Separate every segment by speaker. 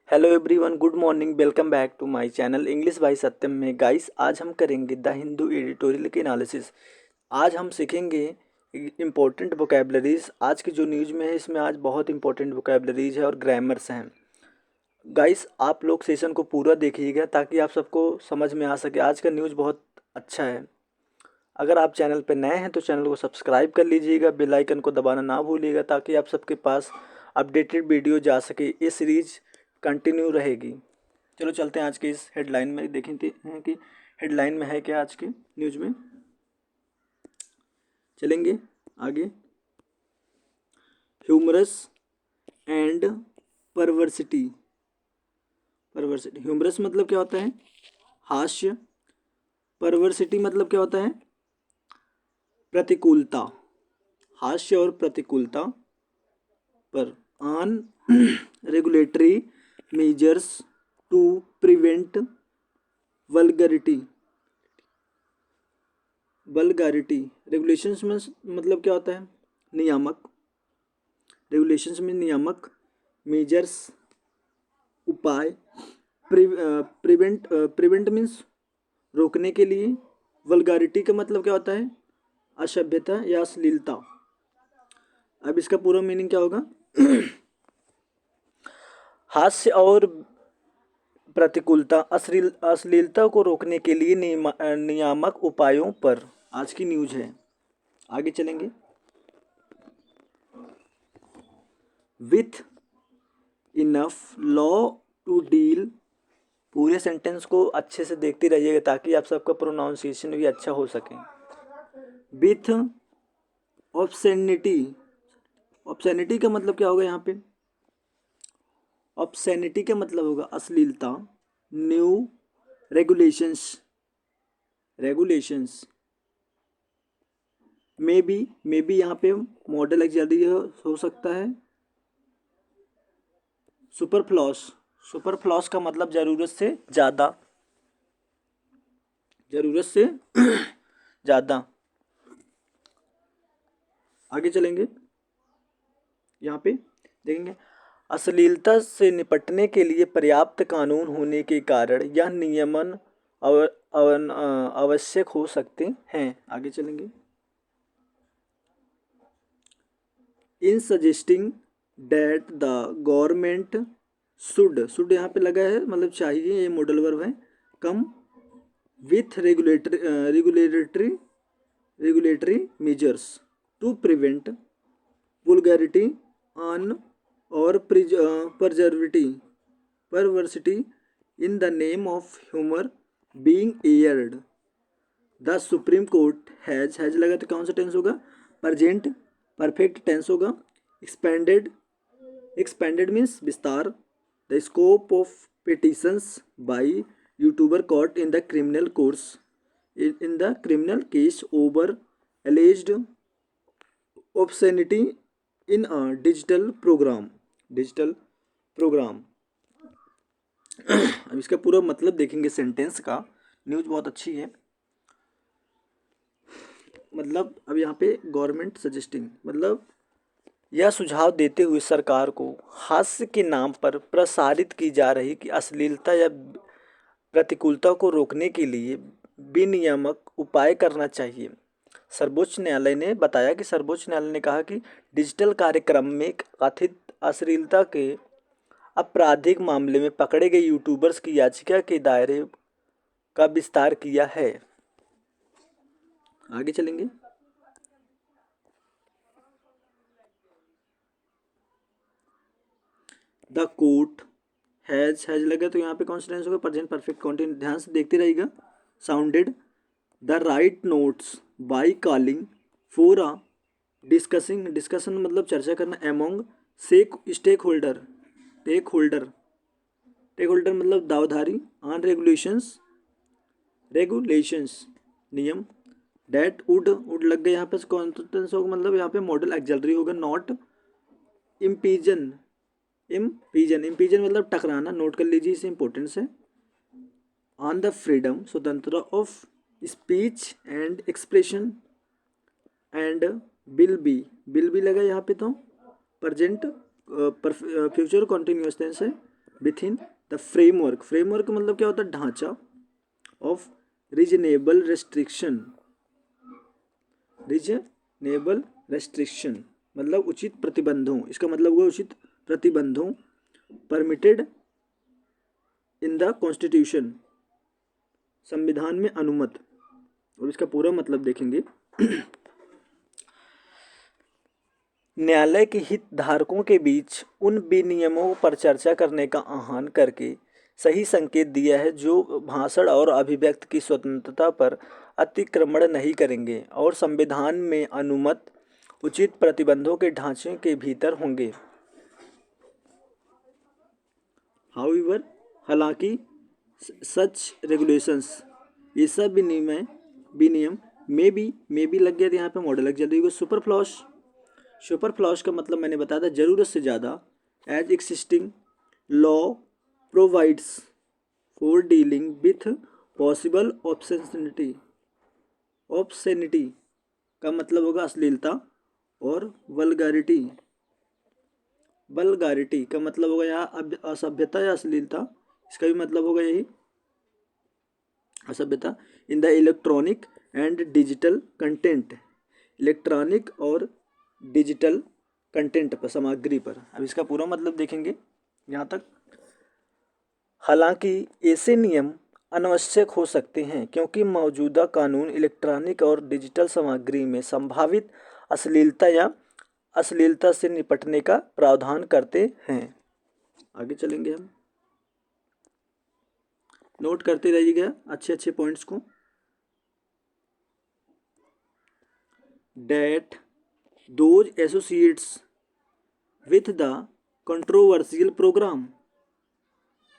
Speaker 1: Hello everyone, good morning. Welcome back to my channel English by Satyam में। Guys, आज हम करेंगे द हिंदू एडिटोरियल के एनालिसिस। आज हम सीखेंगे इम्पोर्टेंट वोकेबलरीज। आज की जो न्यूज़ में है इसमें आज बहुत इंपॉर्टेंट वोकेबलरीज है और ग्रामर्स हैं। गाइस, आप लोग सेशन को पूरा देखिएगा ताकि आप सबको समझ में आ सके। आज का न्यूज़ बहुत अच्छा है। अगर आप चैनल पर नए हैं तो चैनल को सब्सक्राइब कर लीजिएगा, बेल आइकन को दबाना ना भूलिएगा ताकि आप सबके पास अपडेटेड वीडियो जा सके। ये सीरीज कंटिन्यू रहेगी। चलो चलते हैं आज के इस हेडलाइन में, देखेंगे हैं कि हेडलाइन में है क्या आज के न्यूज़ में। चलेंगे आगे। Humorous and perversity. Perversity, humorous मतलब क्या होता है? हास्य। परवर्सिटी मतलब क्या होता है? प्रतिकूलता। हास्य और प्रतिकूलता पर on regulatory measures to prevent vulgarity. Vulgarity regulations में मतलब क्या होता है? नियामक। रेगुलेशंस में नियामक। मेजर्स उपाय। प्रिवेंट मीन्स रोकने के लिए। वल्गारिटी का मतलब क्या होता है? असभ्यता या अश्लीलता। अब इसका पूरा मीनिंग क्या होगा? हास्य और प्रतिकूलता, अश्लीलता को रोकने के लिए नियामक उपायों पर आज की न्यूज है। आगे चलेंगे। With enough law to deal. पूरे सेंटेंस को अच्छे से देखते रहिएगा ताकि आप सबका प्रोनाउंसिएशन भी अच्छा हो सके। विथ ऑब्सैनिटी। ऑब्सैनिटी का मतलब क्या होगा यहाँ पे? ऑब्सैनिटी का मतलब होगा अश्लीलता। New regulations. Regulations may be यहाँ पे मॉडल एक्सैक्टली हो सकता है। सुपरफ्लॉस। सुपरफ्लॉस का मतलब ज़रूरत से ज़्यादा। ज़रूरत से ज़्यादा। आगे चलेंगे। यहाँ पे देखेंगे, अश्लीलता से निपटने के लिए पर्याप्त कानून होने के कारण यह नियमन आवश्यक हो सकते हैं। आगे चलेंगे। In suggesting that the government should यहाँ पे लगा है मतलब चाहिए, ये मॉडल वर्ब है। Come with regulatory measures to prevent vulgarity on और perversity in the name of humour being aired. The supreme Court has लगा तो कौन सा टेंस होगा? प्रजेंट परफेक्ट टेंस होगा। एक्सपेंडेड। एक्सपेंडेड मीन्स विस्तार। The scope of petitions by youtuber court in the criminal course in the criminal case over alleged obscenity in a digital programme. Digital programme. अब इसका पूरा मतलब देखेंगे sentence का। News बहुत अच्छी है। मतलब अब यहाँ पे गवर्नमेंट सजेस्टिंग मतलब यह सुझाव देते हुए सरकार को हास्य के नाम पर प्रसारित की जा रही कि अश्लीलता या प्रतिकूलता को रोकने के लिए विनियामक उपाय करना चाहिए। सर्वोच्च न्यायालय ने बताया कि सर्वोच्च न्यायालय ने कहा कि डिजिटल कार्यक्रम में कथित अश्लीलता के आपराधिक मामले में पकड़े गए यूट्यूबर्स की याचिका के दायरे का विस्तार किया है। आगे चलेंगे। द कोर्ट हैज लगा तो यहाँ पे कौन सा टेंस होगा? Present perfect continue. ध्यान से देखते रहिएगा। Sounded the right notes by calling for a discussion मतलब चर्चा करना among stakeholder. Stakeholder मतलब दावधारी ऑन रेगुलेशंस नियम। डेट वुड लग गए यहाँ पे कौन सा टेंस होगा? मतलब यहाँ पे मॉडल एक्सैक्टली होगा। Not impinge. इम्पीजन मतलब टकराना। नोट कर लीजिए, इसे इंपॉर्टेंस है। ऑन द फ्रीडम स्वतंत्रता of speech and expression and will be लगा यहाँ पे तो प्रेजेंट फ्यूचर कॉन्टिन्यूस टेंस है। Within the framework. Framework मतलब क्या होता है, ढांचा of reasonable restriction. Reasonable restriction मतलब उचित प्रतिबंधों, इसका मतलब हुआ उचित प्रतिबंधों, परमिटेड इन द कॉन्स्टिट्यूशन, संविधान में अनुमत। और इसका पूरा मतलब देखेंगे न्यायालय के हितधारकों के बीच उन विनियमों पर चर्चा करने का आह्वान करके सही संकेत दिया है जो भाषण और अभिव्यक्ति की स्वतंत्रता पर अतिक्रमण नहीं करेंगे और संविधान में अनुमत उचित प्रतिबंधों के ढांचे के भीतर होंगे। हाउएवर, हालांकि सच रेगुलेशंस, ये सब विनियम में भी लग गया था यहाँ पे, मॉडल लग जाती। सुपर फ्लॉस का मतलब मैंने बताया था ज़रूरत से ज़्यादा। As existing law provides for dealing with possible obscenity का मतलब होगा अश्लीलता, और वल्गारिटी का मतलब होगा यहाँ असभ्यता या अश्लीलता, इसका भी मतलब होगा यही असभ्यता। In the electronic and digital content, electronic और डिजिटल कंटेंट पर, सामग्री पर। अब इसका पूरा मतलब देखेंगे यहाँ तक। हालांकि ऐसे नियम अनावश्यक हो सकते हैं क्योंकि मौजूदा कानून इलेक्ट्रॉनिक और डिजिटल सामग्री में संभावित अश्लीलता से निपटने का प्रावधान करते हैं। आगे चलेंगे हम, नोट करते रहिएगा अच्छे पॉइंट्स को। That those associates with the controversial programme.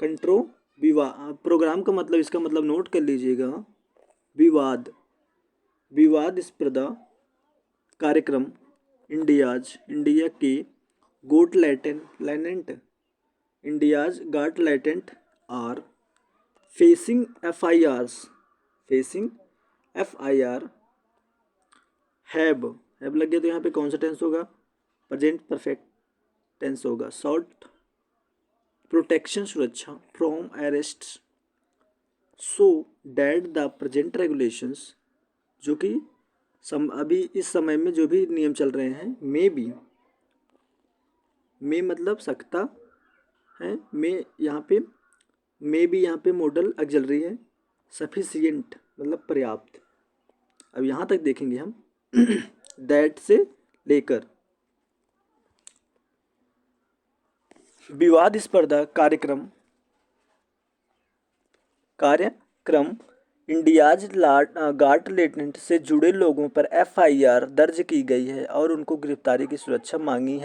Speaker 1: Programme का मतलब, इसका मतलब नोट कर लीजिएगा, विवादास्पद कार्यक्रम। इंडिया के India's got latent are facing FIR have लग गया तो यहाँ पे कौन सा टेंस होगा, प्रेजेंट परफेक्ट टेंस होगा। शॉर्ट प्रोटेक्शन, सुरक्षा, from arrest, so that the present regulations, जो कि अभी इस समय में जो भी नियम चल रहे हैं, मे मतलब सकता है, यहाँ पे मॉडल ऑक्सिलरी है। सफिशिएंट मतलब पर्याप्त। अब यहाँ तक देखेंगे हम दैट से लेकर विवादास्पद कार्यक्रम इंडियाज गॉट लेटेंट से जुड़े लोगों पर FIR दर्ज की गई है और उनको गिरफ्तारी की सुरक्षा मांगी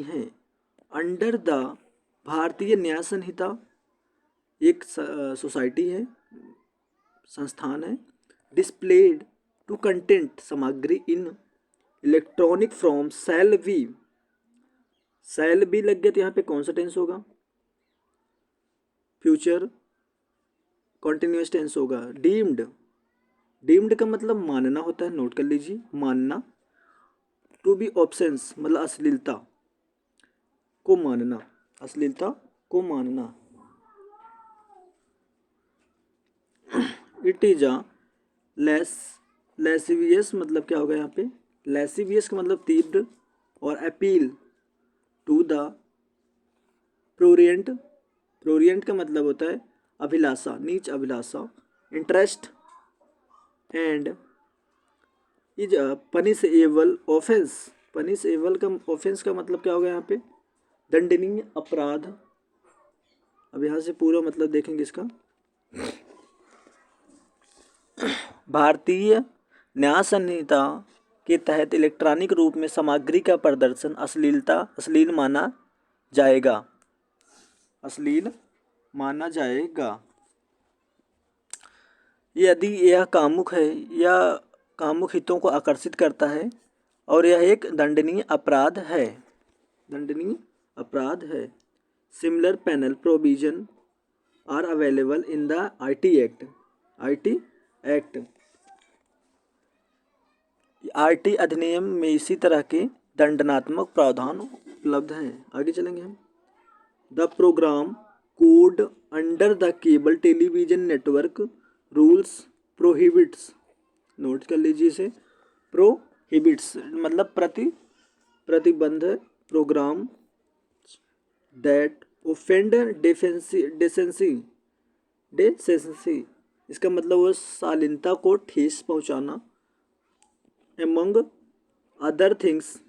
Speaker 1: है। अंडर द भारतीय न्याय संहिता, एक सोसाइटी है, संस्थान है। डिस्प्लेड टू कंटेंट, सामग्री इन इलेक्ट्रॉनिक फॉर्म शैल बी लग गया तो यहाँ पे कौन सा टेंस होगा, फ्यूचर कॉन्टिन्यूअस टेंस होगा। डीम्ड का मतलब मानना होता है, नोट कर लीजिए, मानना। टू बी ऑब्सेंस मतलब अश्लीलता को मानना। इट इज अ लैसिवियस मतलब क्या होगा यहाँ पे, लैसिवियस का मतलब तीव्र, और अपील टू द प्रोरिएंट का मतलब होता है अभिलाषा, नीच अभिलाषा। Interest and is a punishable offence का मतलब क्या होगा यहाँ पे, दंडनीय अपराध। अब यहाँ से पूरा मतलब देखेंगे इसका। भारतीय न्याय संहिता के तहत इलेक्ट्रॉनिक रूप में सामग्री का प्रदर्शन अश्लील माना जाएगा यदि यह कामुक है या कामुक हितों को आकर्षित करता है, और यह एक दंडनीय अपराध है। Similar penal provision are available in the IT act. RT अधिनियम में इसी तरह के दंडात्मक प्रावधान उपलब्ध हैं। आगे चलेंगे हम। The program code under the cable television network rules prohibits, note कर लीजिए इसे, प्रोहिबिट्स मतलब प्रतिबंध, प्रोग्राम दैट ओफेंड डेसेंसी, इसका मतलब वो शालीनता को ठेस पहुंचाना, among other things.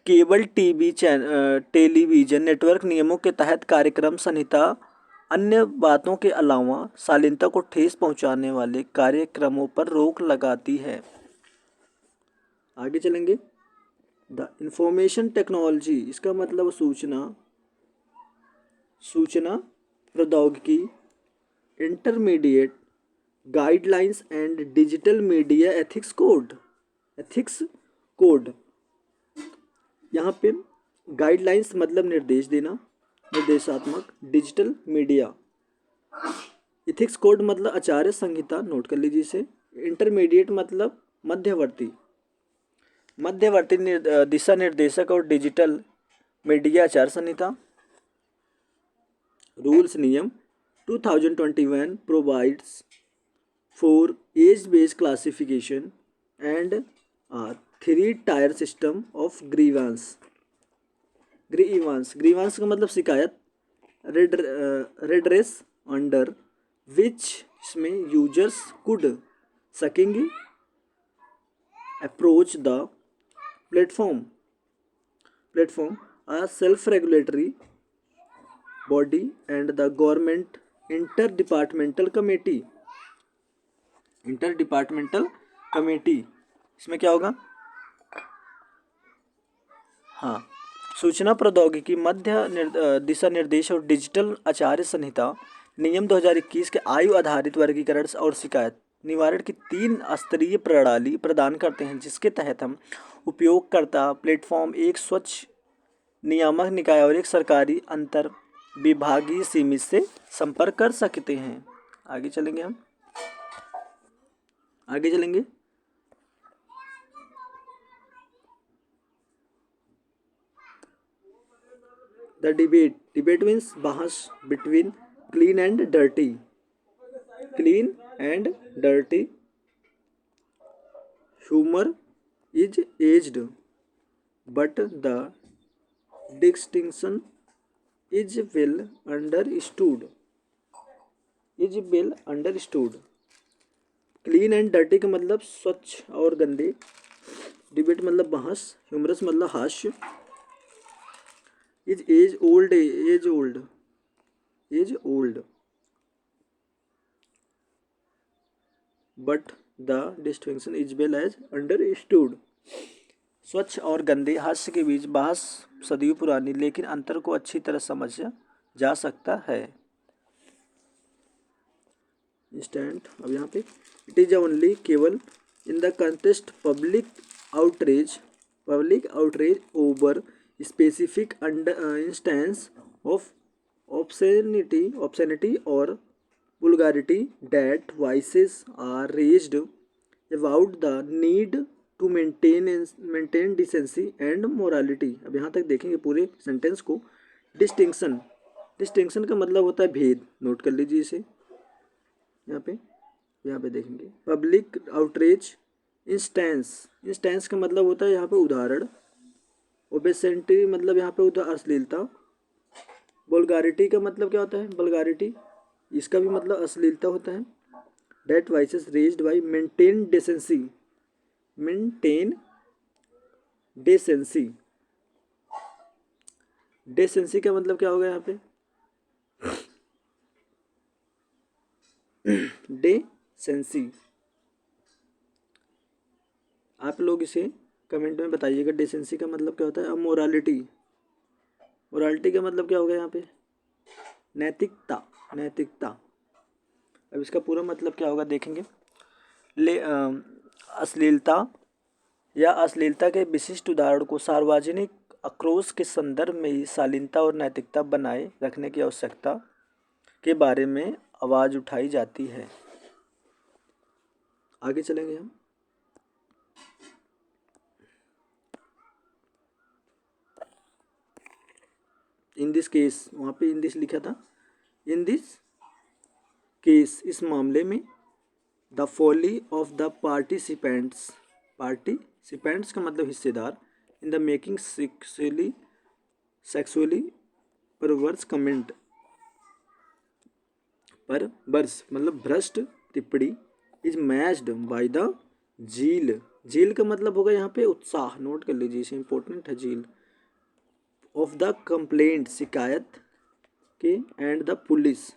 Speaker 1: Cable television network नियमों के तहत कार्यक्रम संहिता अन्य बातों के अलावा शालीनता को ठेस पहुंचाने वाले कार्यक्रमों पर रोक लगाती है। आगे चलेंगे। द इंफॉर्मेशन टेक्नोलॉजी, इसका मतलब सूचना प्रौद्योगिकी, intermediate guidelines and digital media ethics code. यहाँ पे गाइडलाइंस मतलब निर्देश देना, निर्देशात्मक, डिजिटल मीडिया, एथिक्स कोड मतलब आचार्य संहिता, नोट कर लीजिए इसे, इंटरमीडिएट मतलब मध्यवर्ती दिशा निर्देशक और डिजिटल मीडिया आचार संहिता। रूल्स नियम 2021 provides for age based classification and 3-tier system of grievance का मतलब शिकायत, रेडरेस अंडर विच, इसमें यूजर्स कुड सकेंगे approach the platform a self-regulatory body and the government interdepartmental committee, इसमें क्या होगा, हाँ, सूचना प्रौद्योगिकी मध्य दिशा निर्देश और डिजिटल आचार्य संहिता नियम 2021 के आयु आधारित वर्गीकरण और शिकायत निवारण की 3 स्तरीय प्रणाली प्रदान करते हैं, जिसके तहत हम उपयोगकर्ता प्लेटफॉर्म, एक स्वच्छ नियामक निकाय और एक सरकारी अंतर विभागीय समिति से संपर्क कर सकते हैं। आगे चलेंगे। द डिबेट मीन्स बहस between clean and dirty, humour is aged but the distinction is well understood. Clean and dirty का मतलब स्वच्छ और गंदे, डिबेट मतलब बहस, ह्यूमरस मतलब हास्य, age old but the distinction is well as understood. स्वच्छ और गंदे हास्य के बीच बहस सदियों पुरानी, लेकिन अंतर को अच्छी तरह समझा जा सकता है। इंस्टेंट, अब यहाँ पे इट इज ओनली केवल in the contest public outrage over specific instance of obscenity or vulgarity that voices are raised about the need to maintain decency and morality। अब यहाँ तक देखेंगे पूरे सेंटेंस को। डिस्टिंक्शन का मतलब होता है भेद, नोट कर लीजिए इसे, यहाँ पे देखेंगे। पब्लिक आउटरेज, इंस्टेंस का मतलब होता है यहाँ पे उदाहरण, ओबेसेंटी मतलब यहाँ पे अश्लीलता, वल्गारिटी का मतलब क्या होता है, वल्गारिटी, इसका भी मतलब अश्लीलता होता है। That voices raised by maintain decency का मतलब क्या होगा यहाँ पे, डेसेंसी। आप लोग इसे कमेंट में बताइएगा डेसेंसी का मतलब क्या होता है। अब मोरालिटी का मतलब क्या होगा यहाँ पे, नैतिकता। अब इसका पूरा मतलब क्या होगा देखेंगे। अश्लीलता के विशिष्ट उदाहरण को सार्वजनिक आक्रोश के संदर्भ में ही शालीनता और नैतिकता बनाए रखने की आवश्यकता के बारे में आवाज़ उठाई जाती है। आगे चलेंगे हम। इन दिस केस, वहाँ पे इन दिस लिखा था, इन दिस केस, इस मामले में, the folly of the participants, participants का मतलब हिस्सेदार, in the making sexually perverse comment, पर वर्ष मतलब भ्रष्ट टिप्पणी, इज मैच्ड बाय द झील, झील का मतलब होगा यहाँ पे उत्साह, नोट कर लीजिए, इसे इंपॉर्टेंट है झील, ऑफ द कंप्लेंट शिकायत के, एंड द पुलिस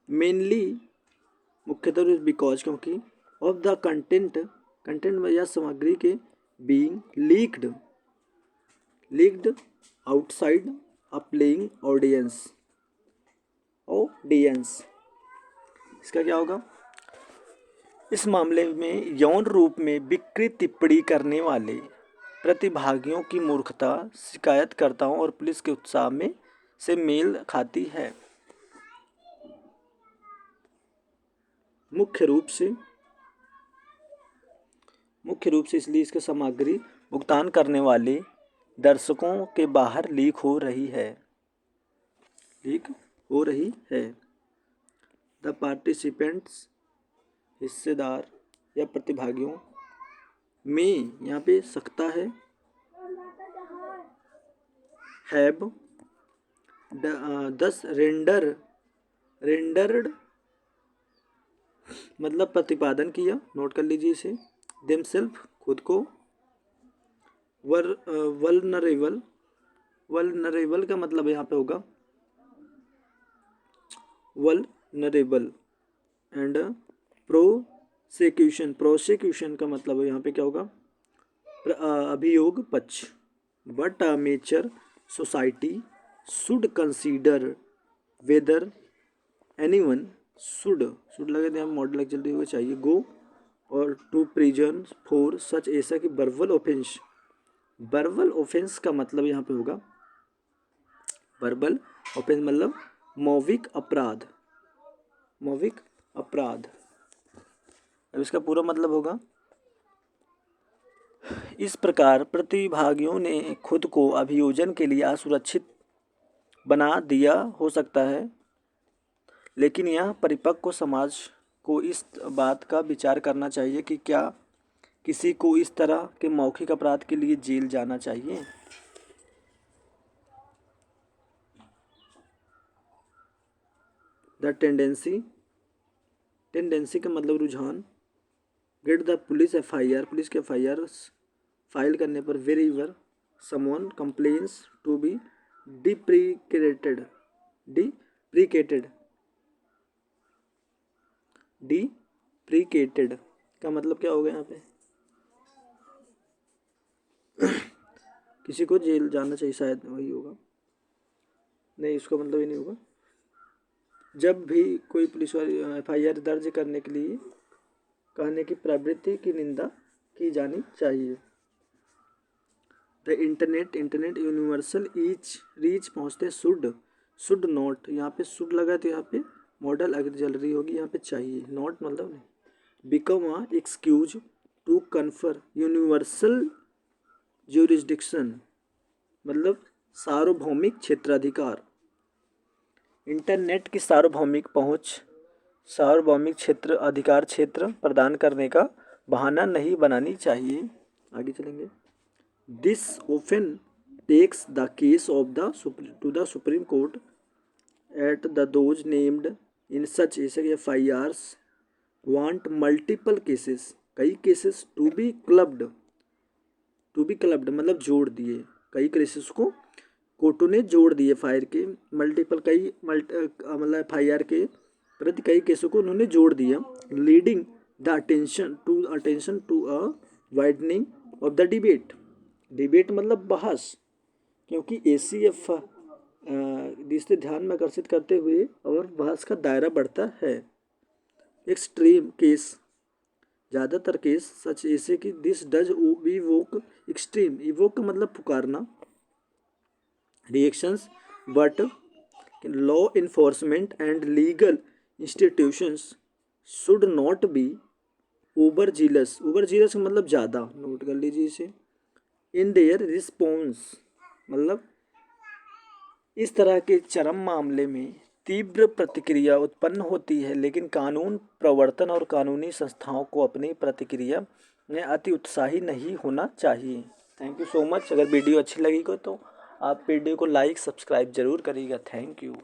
Speaker 1: मेनली मुख्यतः बिकॉज क्योंकि, ऑफ द कंटेंट में या सामग्री के, बीइंग लीक्ड आउटसाइड अ प्लेइंग ऑडियंस, इसका क्या होगा, इस मामले में यौन रूप में विकृत टिप्पणी करने वाले प्रतिभागियों की मूर्खता शिकायतकर्ताओं और पुलिस के उत्साह में से मेल खाती है। मुख्य रूप से इसलिए इसकी सामग्री भुगतान करने वाले दर्शकों के बाहर लीक हो रही है। द पार्टिसिपेंट्स हिस्सेदार या प्रतिभागियों में, यहाँ पे सकता है, हैव दस रेंडर्ड मतलब प्रतिपादन किया, नोट कर लीजिए इसे, देमसेल्फ खुद को, वल्नरेबल का मतलब यहाँ पे होगा वल्नरेबल, एंड प्रोसिक्यूशन का मतलब यहाँ पे क्या होगा, अभियोग पक्ष, but a mature society should consider whether anyone should लगे थे, मॉडल लेक्चर दिए हुए चाहिए, गो और टू प्रिजन फॉर सच, ऐसा कि वर्बल ऑफेंस का मतलब यहाँ पे होगा, वर्बल ऑफेंस मतलब मौखिक अपराध। अब इसका पूरा मतलब होगा, इस प्रकार प्रतिभागियों ने खुद को अभियोजन के लिए असुरक्षित बना दिया हो सकता है, लेकिन यह परिपक्व समाज को इस बात का विचार करना चाहिए कि क्या किसी को इस तरह के मौखिक अपराध के लिए जेल जाना चाहिए। द टेंडेंसी का मतलब रुझान, गेट द पुलिस के FIR फाइल करने पर, वेरीवर समवन कंप्लेन्स टू बी डिप्रिकेटेड का मतलब क्या होगा यहाँ पे, किसी को जेल जाना चाहिए, शायद वही होगा, नहीं इसका मतलब ये नहीं होगा, जब भी कोई पुलिस वाली FIR दर्ज करने के लिए कहने की प्रवृत्ति की निंदा की जानी चाहिए। द इंटरनेट यूनिवर्सल रीच पहुँचते, शुड नॉट, यहाँ पे शुड लगा तो यहाँ पे मॉडल अगर चल रही होगी, यहाँ पे चाहिए, नॉट मतलब नहीं, become a excuse to confer universal jurisdiction मतलब सार्वभौमिक क्षेत्राधिकार, इंटरनेट की सार्वभौमिक पहुँच सार्वभौमिक क्षेत्र प्रदान करने का बहाना नहीं बनानी चाहिए। आगे चलेंगे, this often takes the case of the supreme court at the those named in such, ऐसे FIRs वांट मल्टीपल केसेस, कई केसेस टू बी क्लब्ड मतलब जोड़ दिए, कई केसेस को कोर्टों ने जोड़ दिए, फायर के मतलब FIR के प्रति कई केसों को उन्होंने जोड़ दिया, leading the attention to a widening of the debate मतलब बहस, क्योंकि ACF जिससे ध्यान में आकर्षित करते हुए और बहस का दायरा बढ़ता है। एक्सट्रीम केस ज़्यादातर केस सच ऐसे कि this does evoke extreme, evoke मतलब पुकारना, reactions, but law enforcement and legal institutions should not be over zealous मतलब ज़्यादा, नोट कर लीजिए इसे, इन देयर रिस्पॉन्स मतलब इस तरह के चरम मामले में तीव्र प्रतिक्रिया उत्पन्न होती है, लेकिन कानून प्रवर्तन और कानूनी संस्थाओं को अपनी प्रतिक्रिया में अति उत्साही नहीं होना चाहिए। Thank you so much. अगर वीडियो अच्छी लगी हो तो आप वीडियो को लाइक सब्सक्राइब जरूर करिएगा। Thank you.